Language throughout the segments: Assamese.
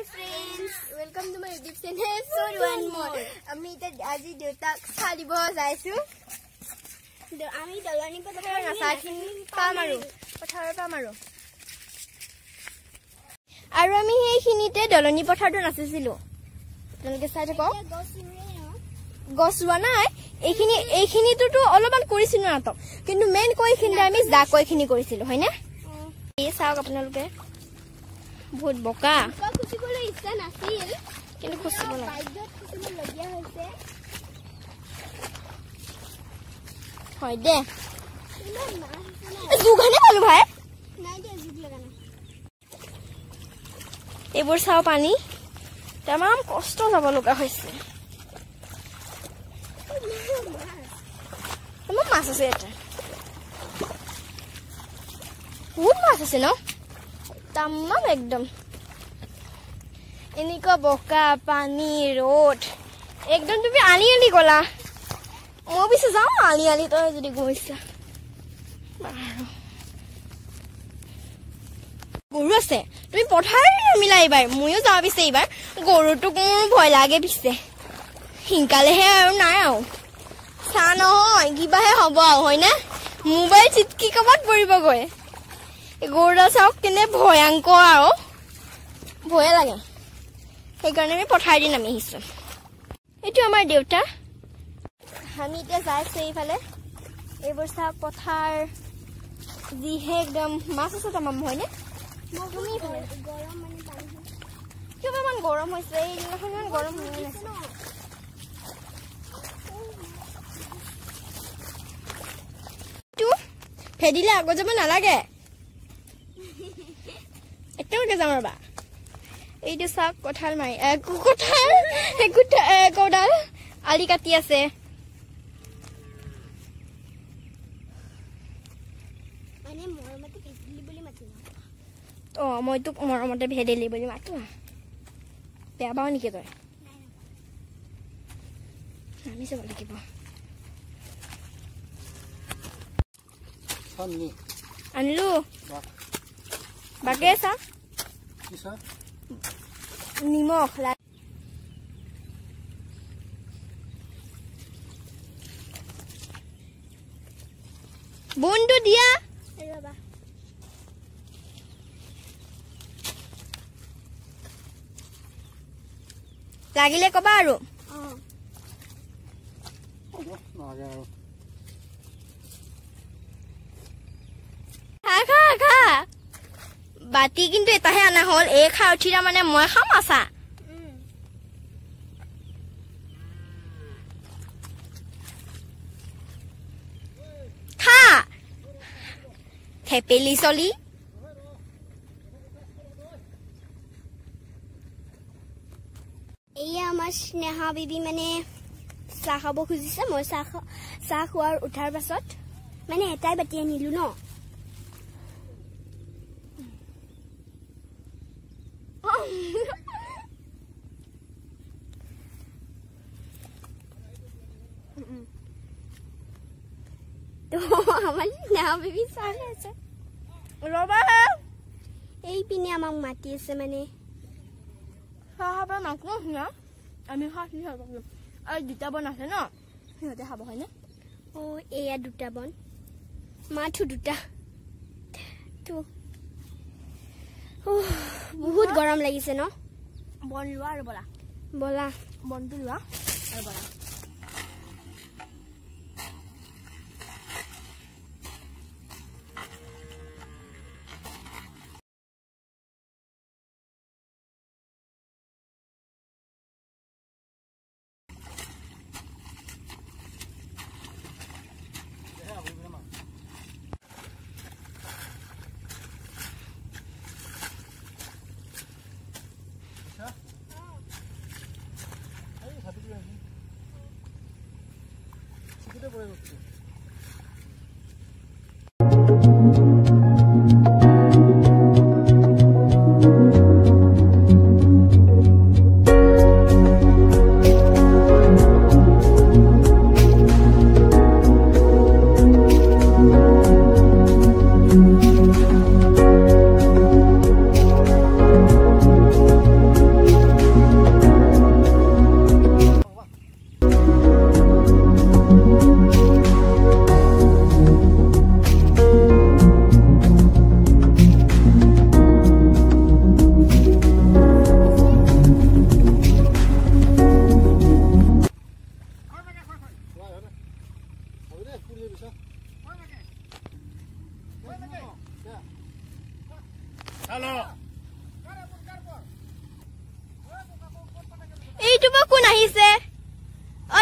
Hi friends, welcome to my YouTube channel. So one more. Ami ta aji deutak salibo jaisu. Ami dolani pothar nasakhini pamaru. Pothar pamaru. Aru ami heikinite dolani pothartu nasisilu. Tonke sai thako. Goswa nai. Eikhini to oloban korisilu na to. Kintu main koi khinde ami ja koi khini korisilu, hoy na? Ei saok apnaloke. বহুত বকা খুচিবলৈ ইচ্ছা নাছিল কিন্তু খুচিব না বাইকত খুচিব লগিয়া হৈছে হয় দে ইমান মাছ জুগানে পালো ভাই নাই দে জুগ লাগা না এবোৰ চাও পানী তামাম কষ্ট যাব লগা হৈছে তামাম মাছ আছে এটা বহুত মাছ আছে ন तमाम एकदम एनिको बोका पानी रोड एकदम তুমি আলি আলি গলা মই বিছে যাও আলি আলি তো যদি গৈছা গরু আছে তুমি পথাৰ মিলাই এবাৰ মইও যাও বিছে এবাৰ গৰুটো কোন ভয় লাগে বিছে হিংকালেহে আৰু নাই আও সা নহয় কিবাহে হ'ব হয় না মোবাইল চিটকি কবাত পৰিব গয় গৌৰা চাওক কেনে ভয়ংকৰ আৰু ভয় লাগে সেইকাৰণে আমি পঠাই দিন আমি আহিছো এইটো আমাৰ দেউতা আমি এতিয়া যাইছো এইফালে এইবোৰ চাওক পথাৰ যিহে একদম মাছ আছে তামাম হয়নে তুমি এইফালে গৰম মানে পানী কিয় ইমান গৰম হৈছে এই দিনাখন ইমান গৰম হৈ আছে তো ফেদিলে আগত যাব নালাগে এটাকে যামৰবা এইটো সাক কঠাল মাই কঠাল কোডাল আলি কাটি আছে মানে মৰমতে ভেদেলি বুলি মাতি ও মই তো মৰমতে ভেদেলি বুলি মাতো বেয়া পাও নেকি তই আমি যাব লাগিব আনলো বাগে সা কিসা নিমখ বন্ধু দিয়া ৰবা লাগিলে কবা আৰু খা বাতি কিন্তু এটাহে আনা হল এই খা উঠিরা মানে মই খাম আসা খা থেপেলি চলি এই আমার স্নেহা বিবি মানে চাহ খাব খুজিছে মই চাহ খোৱাৰ উঠাৰ পাছত মানে এটাই বাতি আনিলো ন তো আমার না বেবি সামনে আছে রবা এই পিনে আমাক মাটি আছে মানে খাবা নাকো না আমি খাই খাব আর দুটা বন আছে ন সিহতে খাব হয় না ও এয়া দুটা বন মাঠু দুটা তো বহুত গৰম লাগিছে ন বন লোৱা আৰু বলা বলা বনটো লোৱা আৰু বলা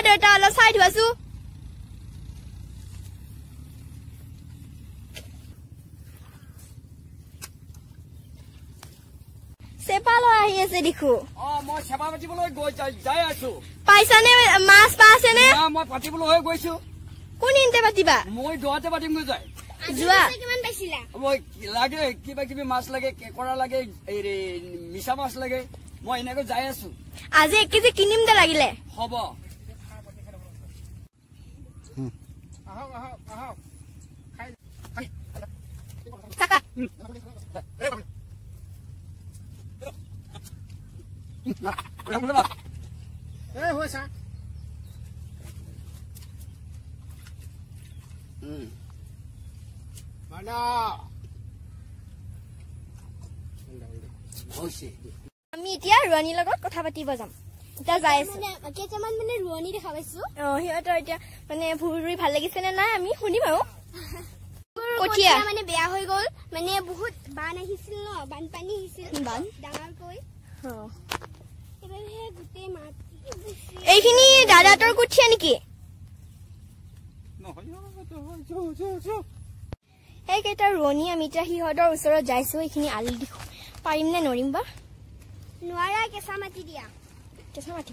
দেউতা অলপ চাই ধোৱাছো চেপালো আহি আছে দেখো মই চেপা পাতিবলৈ গৈ যাই আছো পাইছানে মাছ পাছেনে মই পাতিবলৈ গৈছো কোন ইনতে পাতিবা মই দোৱাতে পাতিম গৈ যাই যোৱা কিমান পাইছিলা মই লাগে কিবা কিবি মাছ লাগে কেকৰা লাগে এই মিছা মাছ লাগে মই এনেকৈ যাই আছো আজি 1 কেজি কিনিম দে লাগিলে হ'ব থাকা আমি এতিয়া ৰোৱানীৰ লগত কথা পাতিব যাম এতিয়া যাই আছো কেইটামান মানে ৰোৱনী দেখা পাইছো সিহঁতৰ এতিয়া মানে ভুই ৰুই ভাল লাগিছে নে নাই আমি শুনিম আৰু কঠিয়া মানে বেয়া হৈ গ'ল মানে বহুত বান আহিছিল ন বানপানী আহিছিল বান ডাঙৰকৈ এবাৰ হে গোটেই মাটি এইখিনি দাদাতৰ কঠিয়া নেকি এইকেইটা ৰোৱনী আমি এতিয়া সিহঁতৰ ওচৰত যাইছো এইখিনি আলি দেখো পাৰিম নে নৰিম বা নোৱাৰা কেঁচা মাটি দিয়া কেঁচা মাটি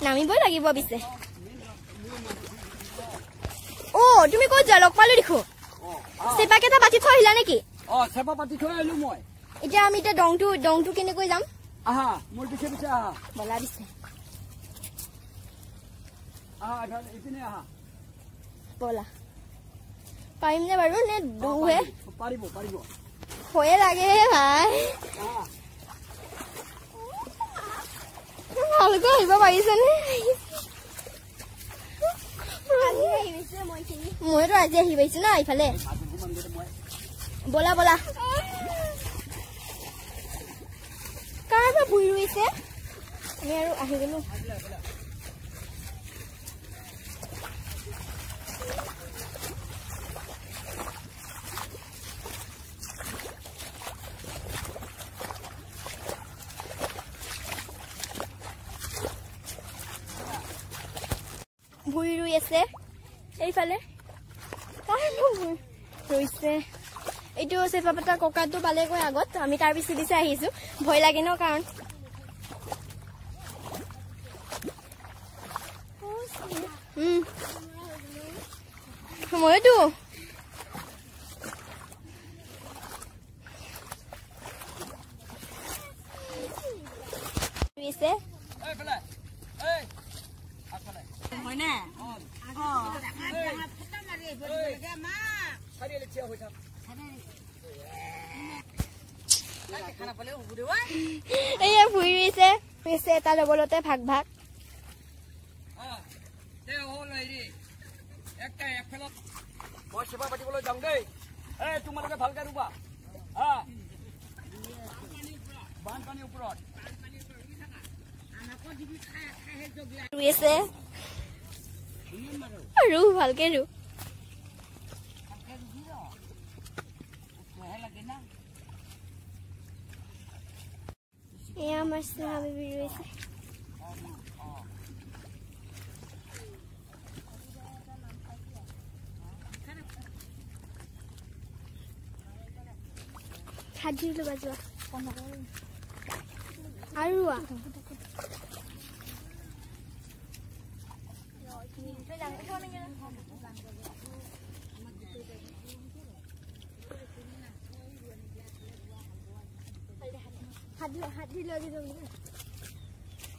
নামিবই লাগিব পিছে তুমি ক'ত যা লগ পালো দেখো চেপা কেইটা পাতি থৈ আহিলা নেকি চেপা পাতি থৈ আহিলো মই এতিয়া আমি এতিয়া দংটো কেনেকৈ যাম আহা মোৰ পিছে পিছে আহা বলা পিছে এইপিনে আহা বলা পাৰিম নে বাৰু নে দুহে পাৰিব পাৰিব ভয়ে লাগে ভাই ভালকৈ আহিব পাৰিছেনে মইতো আজি আহি পাইছো ন ইফালে বলা বলা কাৰ পৰা ভুই ৰুইছে আমি আৰু আহি গলো ভুই ৰুই আছে এইফালে ৰুইছে এইটো চেপা পাতা ককাটো পালেগৈ আগত আমি তাৰ পিছে পিছে আহিছো ভয় লাগে ন কাৰণ মইতো ৰুইছে এয়া ভুই ৰুইছে এটা ডবলতে ভাগ ভাগ মই চেপা পাতিবলৈ যাওঁ দেই তোমালোকে ভালকে ৰুবা বানপানীৰ ওপৰত ৰুইছে ৰু ভালকে ৰু এয়া আমাৰ স্নেহা বেবী ৰুইছে হাত ধুই ল'বা যোৱা আৰু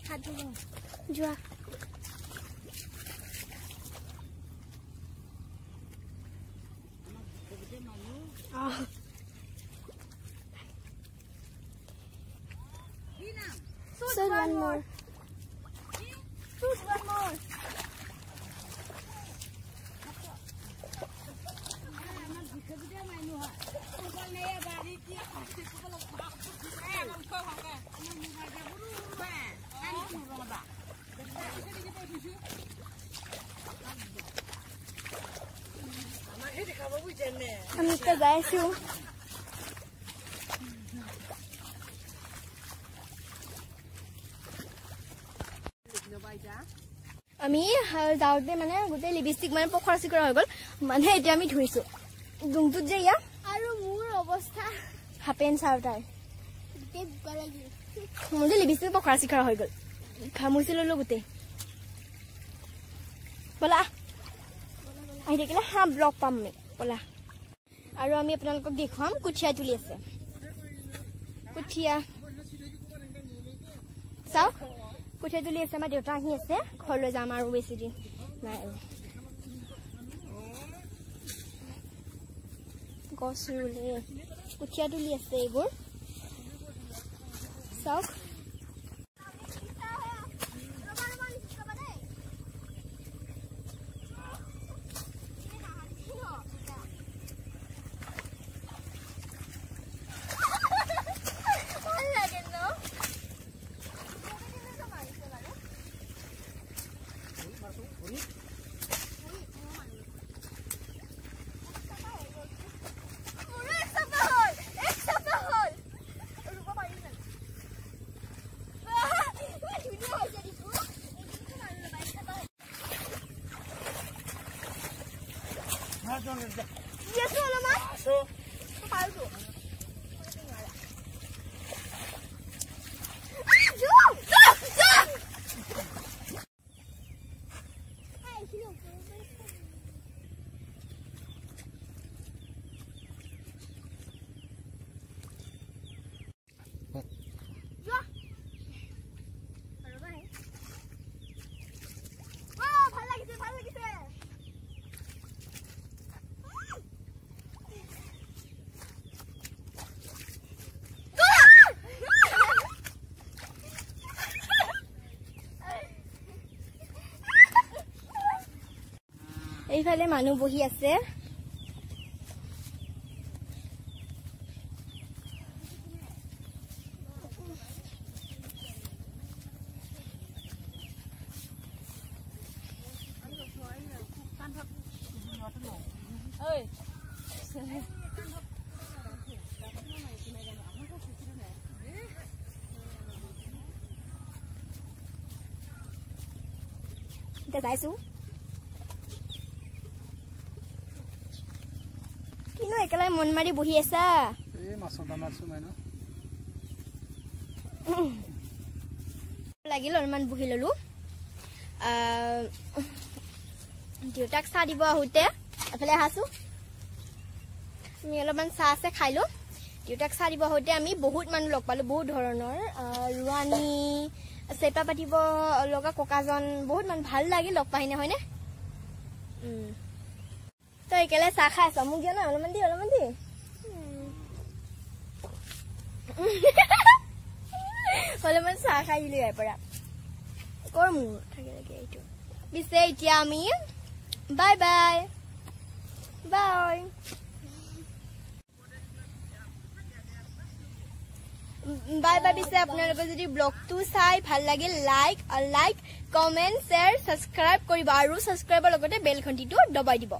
হাত ধুই যোৱা Say one more. Choose one more. আমি তো যাইছো আমি যাওঁতে মানে গোটেই লিপষ্টিক মানে পখৰা চিকৰা হৈ গ'ল মানে এতিয়া আমি ধুইছো ডুংটোত যে ইয়া আৰু মোৰ অৱস্থা হাফ পেণ্ট চাৰ্টাৰ গোটেই বোকা লাগি মোৰ যে লিপষ্টিক পখৰা চিকৰা হৈ গ'ল ঘামুচি ললো গোটেই বলা আহি থাকিলে হাঁ ব্লগ পাম আমি বলা আৰু আমি আপোনালোকক দেখুৱাম কুঠিয়া তুলি আছে কুঠিয়া চাওক কুঠিয়া তুলি আছে আমাৰ দেউতা আহি আছে ঘৰলৈ যাম আৰু বেছি দিন নাই আৰু গছ ৰুলে কুঠিয়া তুলি আছে এইবোৰ চাওক Yes, Mama. So, how do? এইফালে মানুহ বহি আছে এতিয়া যাইছো কিনো একেলাই মন মাৰি বহি আছা লাগিল অলপমান বহি ললো দেউতাক চাহ দিব আহোঁতে এফালে আহাছো আমি অলপমান চাহ আছে খাইলো দেউতাক চাহ দিব আহোঁতে আমি বহুত মানুহ লগ পালো বহুত ধৰণৰ ৰুৱানী চেপা পাতিব লগা ককাজন বহুত মানুহ ভাল লাগিল লগ পাইনে হয়নে তই একেলে চাহ খাই আছ মোক দিয়া না অলপমান দি অলপমান চাহ খাই দিলো ইয়াৰ পৰা কৰ মোৰ থাকে লাগে এইটো পিছে এতিয়া আমি bye bye bye bye bye পিছে আপোনালোকে যদি ব্লগটো চাই ভাল লাগিল লাইক কমেণ্ট শ্বেয়াৰ ছাবস্ক্ৰাইব কৰিব আৰু ছাবস্ক্ৰাইবৰ লগতে বেল ঘণ্টিটো দবাই দিব